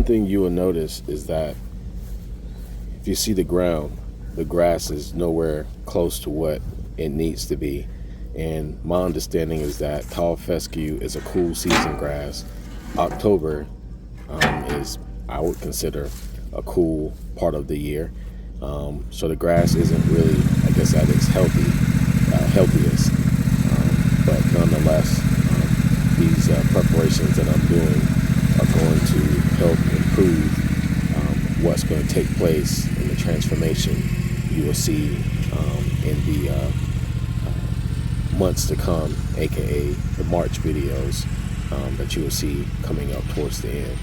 one thing you will notice is that if you see the ground, the grass is nowhere close to what it needs to be. And my understanding is that tall fescue is a cool season grass. October is, I would consider, a cool part of the year. So the grass isn't really, I guess, at its healthiest. But nonetheless, these preparations that I'm doing are going to help improve what's going to take place in the transformation you will see in the months to come, aka the March videos that you will see coming up towards the end.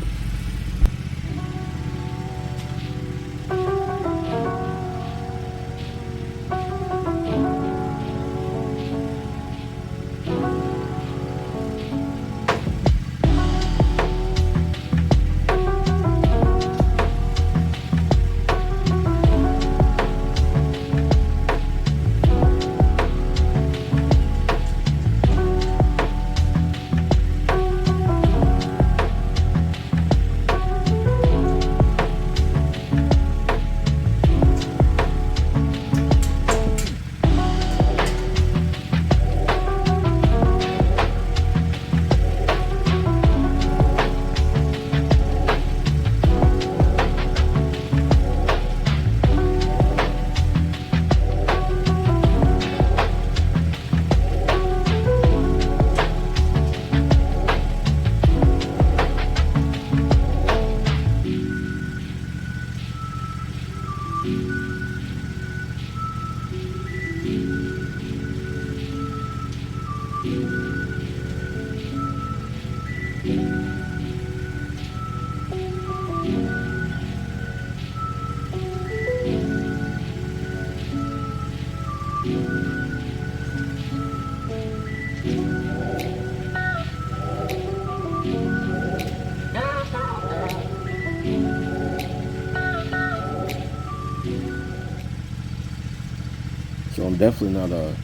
So I'm definitely not a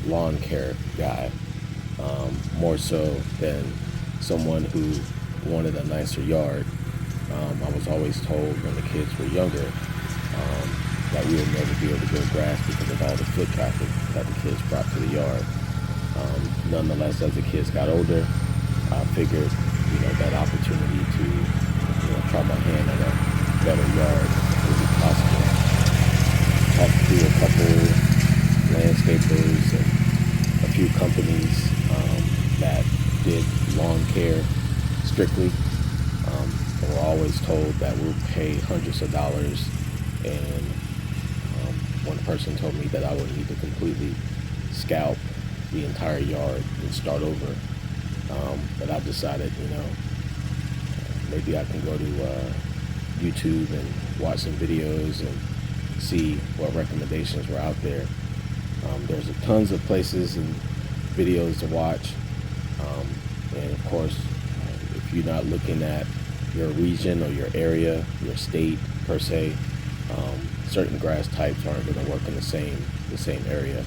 lawn care guy, more so than someone who wanted a nicer yard. I was always told when the kids were younger that we would never be able to grow grass because of all the foot traffic that the kids brought to the yard. Nonetheless, as the kids got older, I figured, that opportunity to, try my hand at a better yard would be possible. Talked to a couple landscapers and a few companies that did lawn care strictly. And we're always told that we'll pay hundreds of dollars, and one person told me that I would need to completely scalp the entire yard and start over. But I decided, maybe I can go to YouTube and watch some videos and see what recommendations were out there. There's tons of places and videos to watch. And of course, if you're not looking at your region or your area, your state per se, certain grass types aren't going to work in the same area.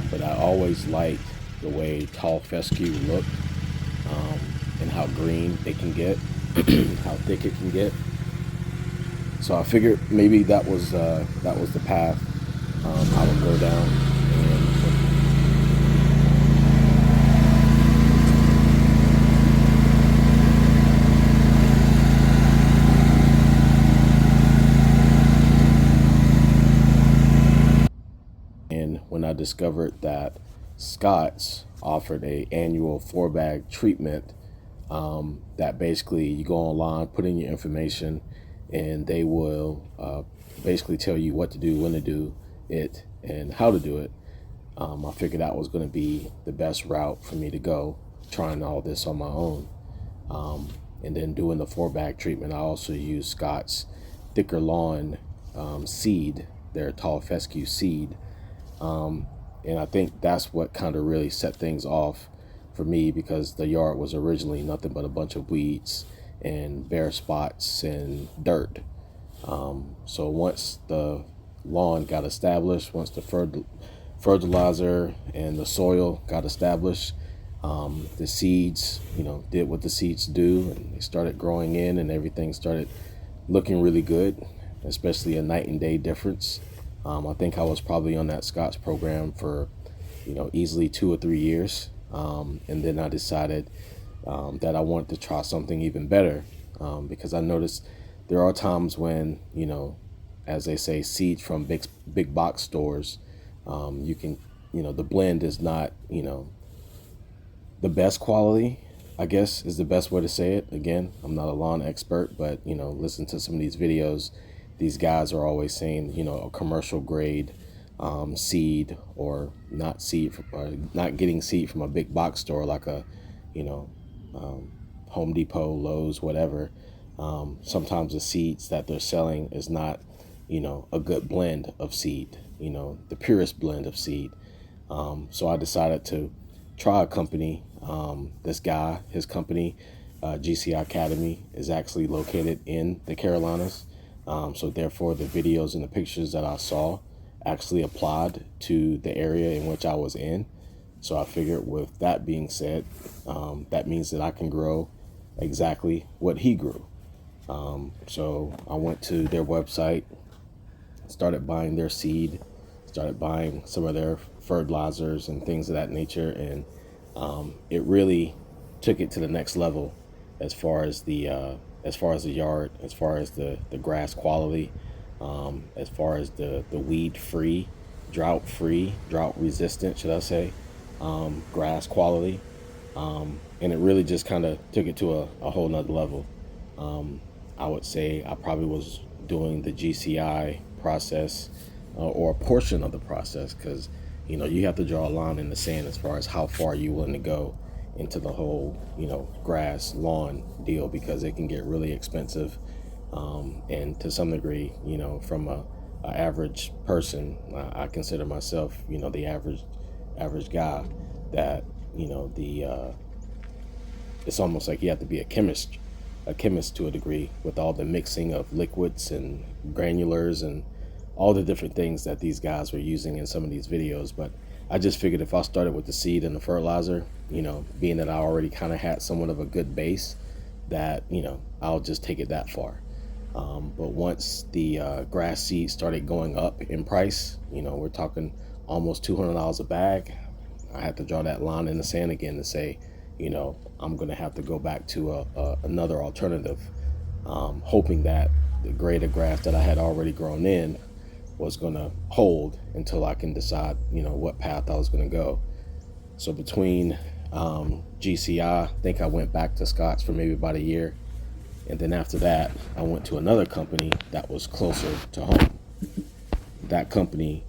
But I always liked the way tall fescue looked, and how green it can get, how thick it can get. So I figured maybe that was the path I would go down. And when I discovered that Scotts offered a annual 4-bag treatment, that basically you go online, put in your information, and they will basically tell you what to do, when to do it, and how to do it. I figured that was going to be the best route for me to go, trying all this on my own. And then doing the 4-bag treatment, I also use Scotts Thicker Lawn seed, their tall fescue seed. And I think that's what kind of really set things off for me, because the yard was originally nothing but a bunch of weeds and bare spots and dirt. So once the lawn got established, once the fertilizer and the soil got established, The seeds, did what the seeds do, and they started growing in, and everything started looking really good, especially a night and day difference. I think I was probably on that Scotts program for, easily 2 or 3 years. And then I decided that I wanted to try something even better, because I noticed there are times when, as they say, seeds from big box stores, you can, the blend is not, the best quality, I guess is the best way to say it. Again, I'm not a lawn expert, but listen to some of these videos. These guys are always saying, a commercial grade seed, or not or not getting seed from a big box store like a, you know, um, Home Depot, Lowe's, whatever. Sometimes the seeds that they're selling is not, a good blend of seed, the purest blend of seed. So I decided to try a company. This guy, his company, GCI Academy, is actually located in the Carolinas. So therefore, the videos and the pictures that I saw actually applied to the area in which I was in. So I figured, with that being said, that means that I can grow exactly what he grew. So I went to their website, started buying their seed, started buying some of their fertilizers and things of that nature, and it really took it to the next level as far as the yard, as far as the grass quality, as far as the weed free, drought resistant, should I say, grass quality, and it really just kind of took it to a whole nother level. I would say I probably was doing the GCI process, or a portion of the process, because you have to draw a line in the sand as far as how far you willing to go into the whole grass lawn deal, because it can get really expensive, and to some degree, from a average person, I consider myself the average guy, that the it's almost like you have to be a chemist to a degree, with all the mixing of liquids and granulars and all the different things that these guys were using in some of these videos. But I just figured, if I started with the seed and the fertilizer, being that I already kind of had somewhat of a good base, that I'll just take it that far. But once the grass seed started going up in price, we're talking almost $200 a bag, I had to draw that line in the sand again to say, I'm going to have to go back to another alternative, hoping that the grade of grass that I had already grown in was going to hold until I can decide, what path I was going to go. So between GCI, I think I went back to Scotts for maybe about a year. And then after that, I went to another company that was closer to home. That company,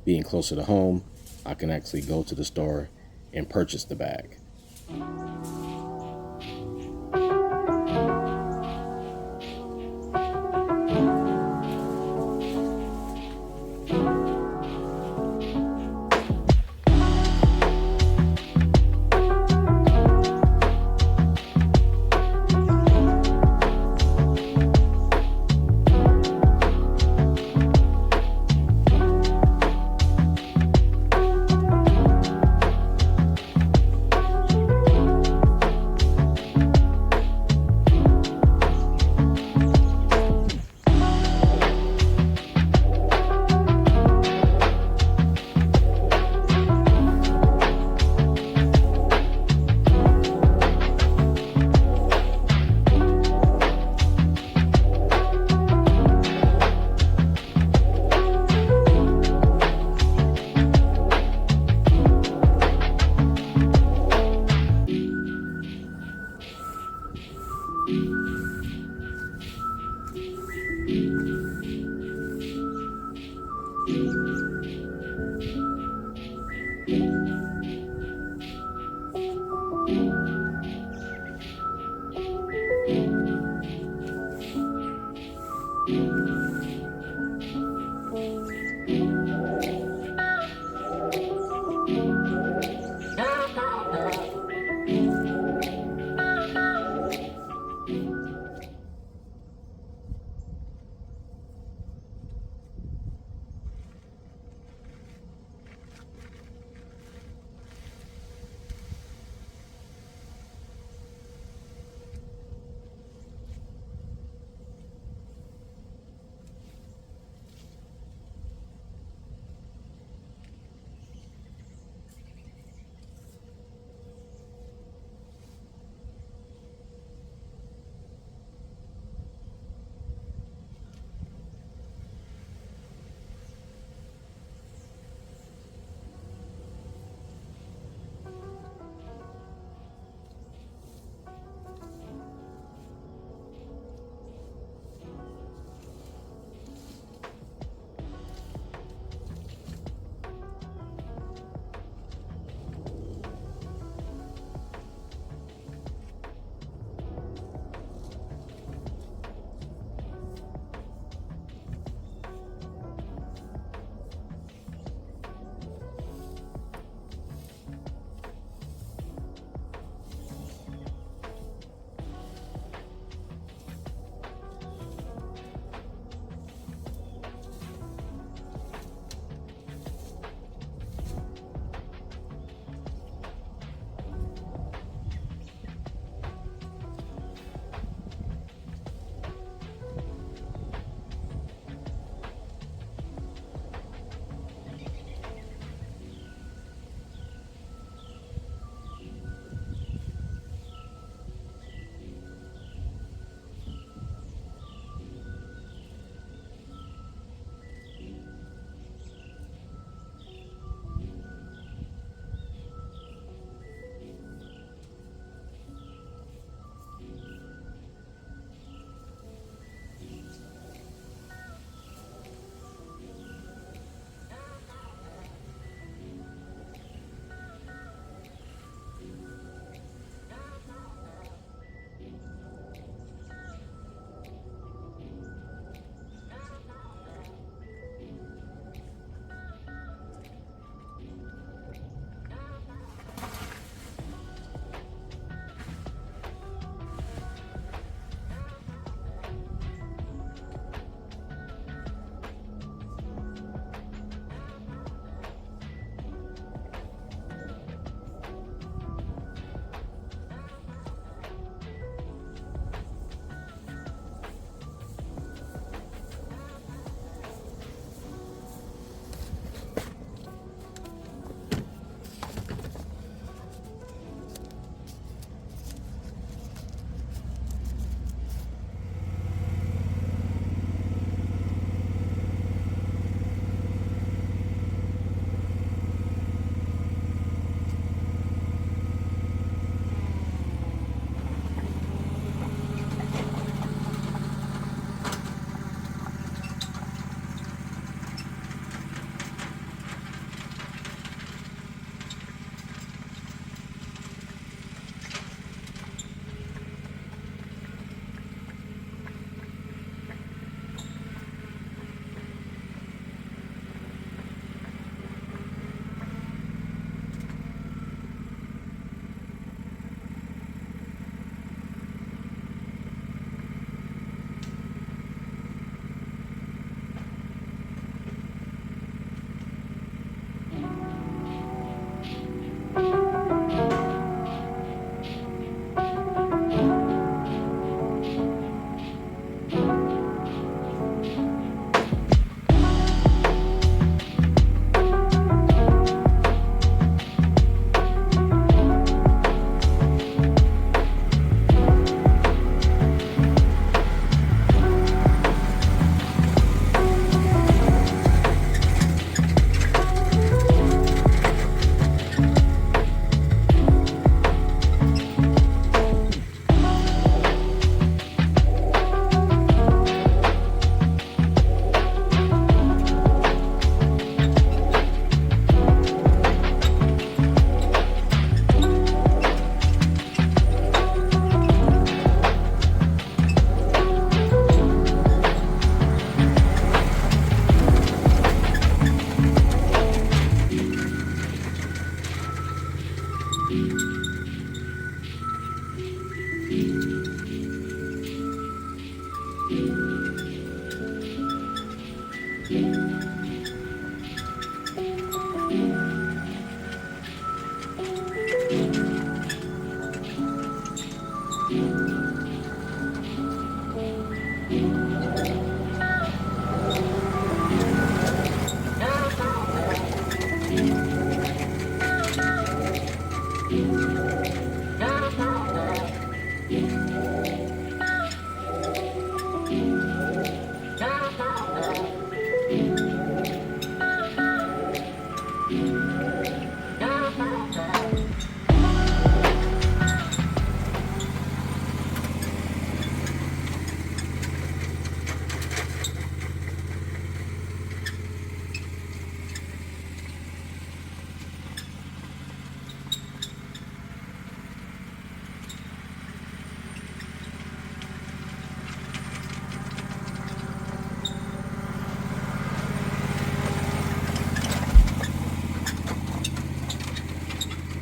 being closer to home, I can actually go to the store and purchase the bag.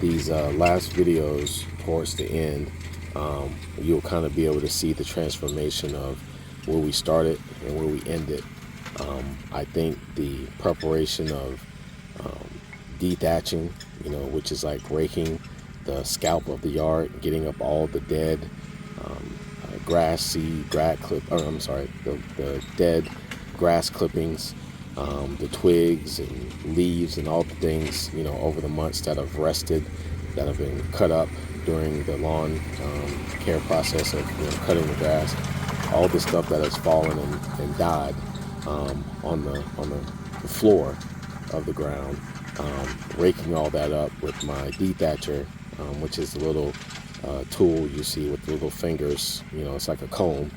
these last videos towards the end, you'll kind of be able to see the transformation of where we started and where we ended. I think the preparation of dethatching, which is like raking the scalp of the yard, getting up all the dead grass seed, the dead grass clippings, the twigs and leaves and all the things, over the months that have rested, that have been cut up during the lawn care process of cutting the grass, all the stuff that has fallen and died on the floor of the ground, raking all that up with my dethatcher, which is the little tool you see with the little fingers. It's like a comb.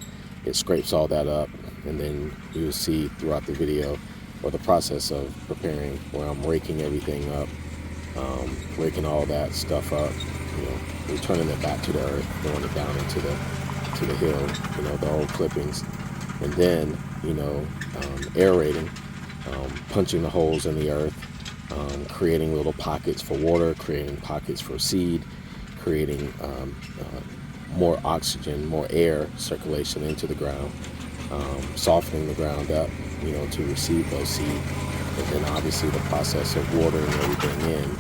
It scrapes all that up, and then you'll see throughout the video or the process of preparing where I'm raking everything up, raking all that stuff up, returning it back to the earth, throwing it down into the hill, the old clippings, and then aerating, punching the holes in the earth, creating little pockets for water, creating pockets for seed, creating more oxygen, more air circulation into the ground, softening the ground up, to receive those seed, and then obviously the process of watering everything in.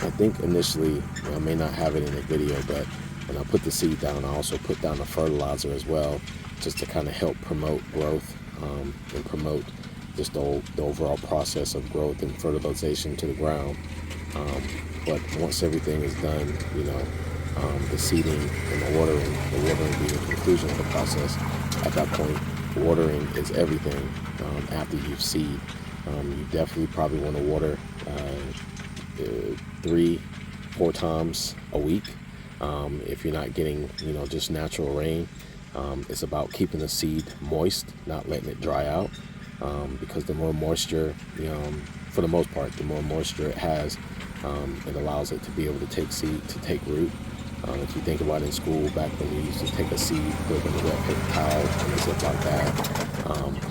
I think initially, I may not have it in the video, but when I put the seed down, I also put down the fertilizer as well, just to kind of help promote growth and promote just the overall process of growth and fertilization to the ground. But once everything is done, the seeding and the watering being the conclusion of the process, at that point, watering is everything. After you seed, you definitely probably want to water 3-4 times a week. If you're not getting, just natural rain, it's about keeping the seed moist, not letting it dry out, because the more moisture, for the most part, the more moisture it has, it allows it to be able to take seed, to take root. If you think about it in school, back when you used to take a seed, put it in a wet paper towel, and a Ziploc bag,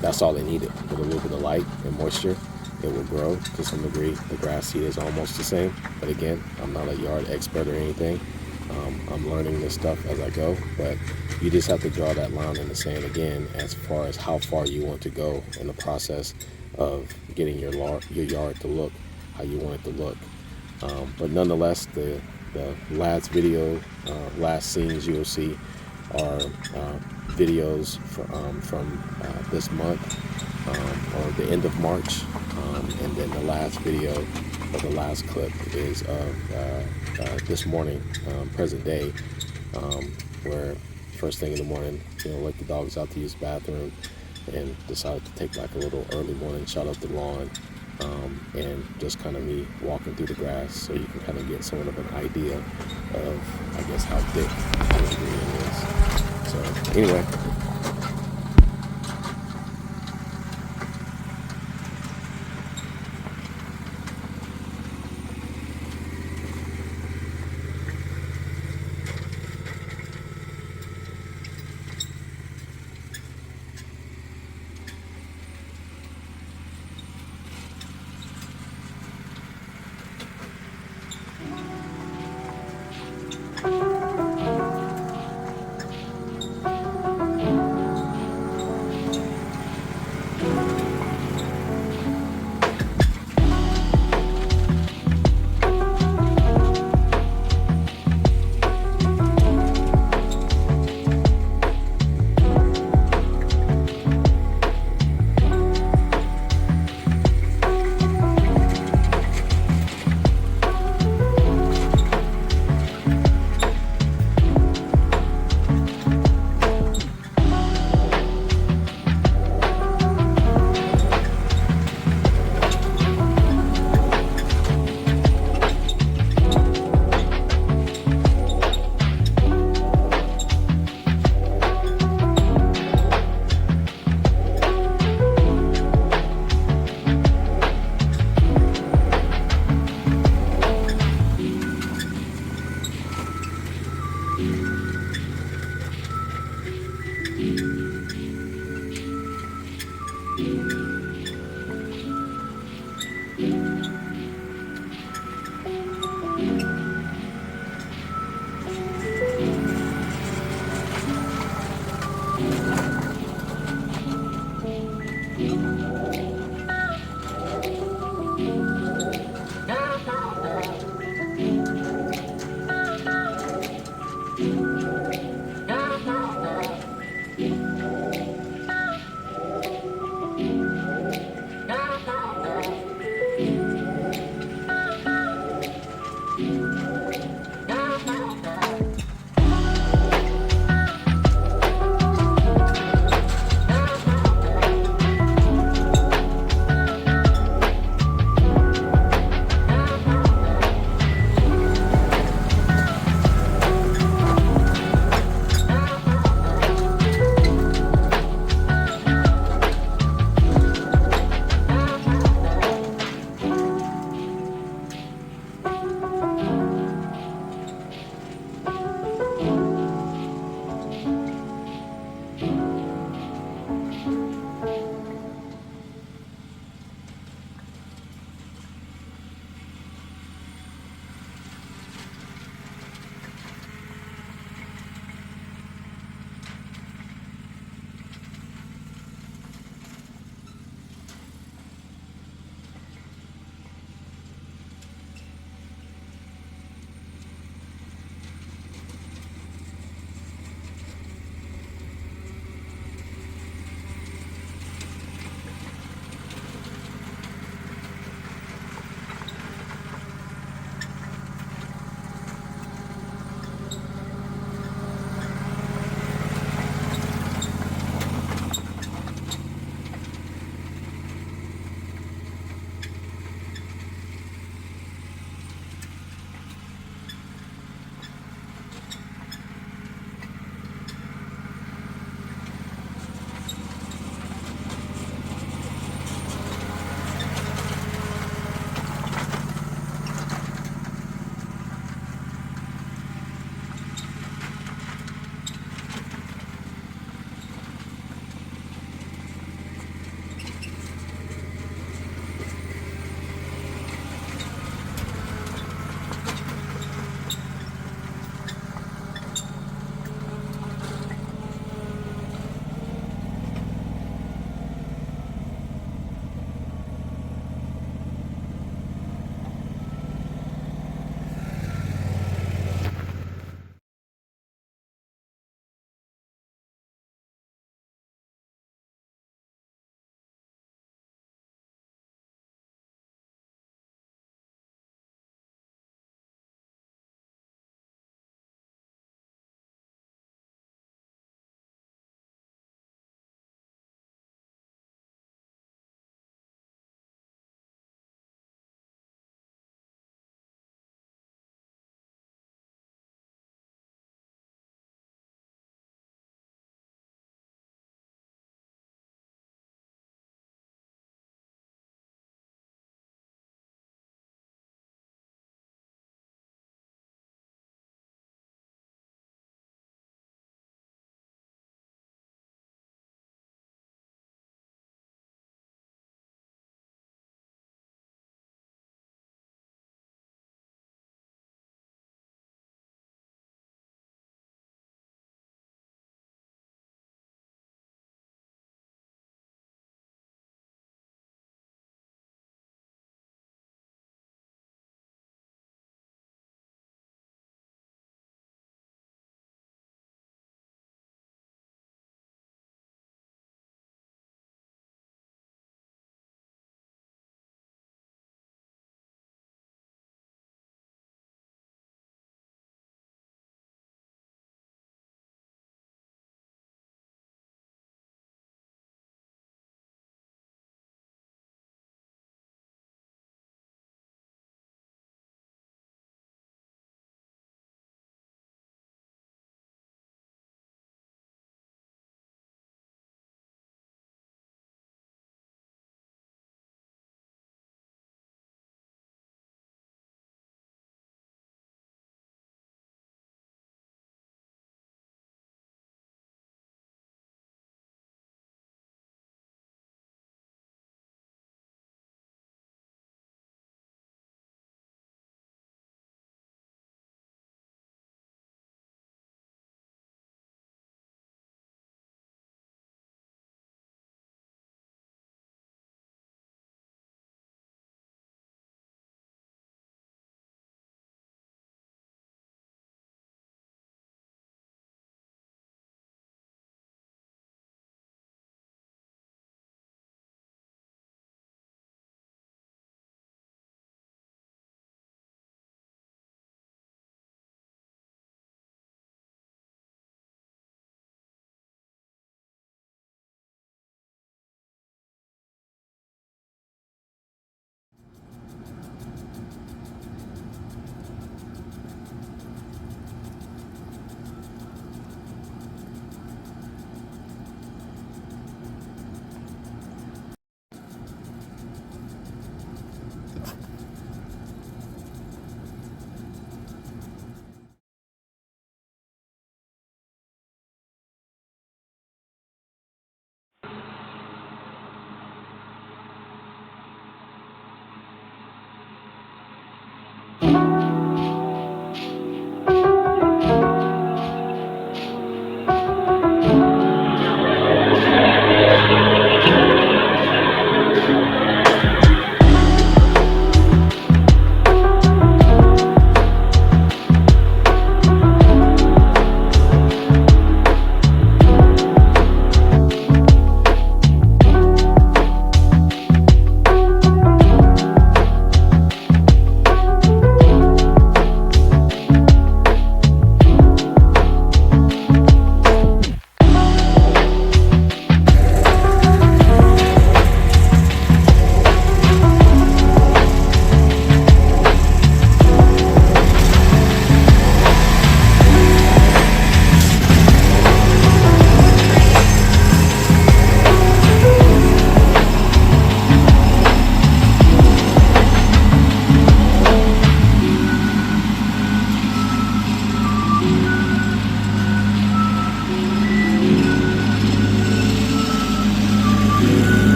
that's all they needed. With a little bit of light and moisture, it will grow to some degree. The grass seed is almost the same, but again, I'm not a yard expert or anything. I'm learning this stuff as I go, but you just have to draw that line in the sand again as far as how far you want to go in the process of getting your yard to look how you want it to look. But nonetheless, the last video, last scenes you'll see are videos from this month, or the end of March, and then the last video, or the last clip, is of this morning, present day, where first thing in the morning, let the dogs out to use the bathroom, and decided to take like a little early morning shot of the lawn, and just kind of me walking through the grass, so you can kind of get somewhat of an idea of, I guess, how thick the green is. So anyway.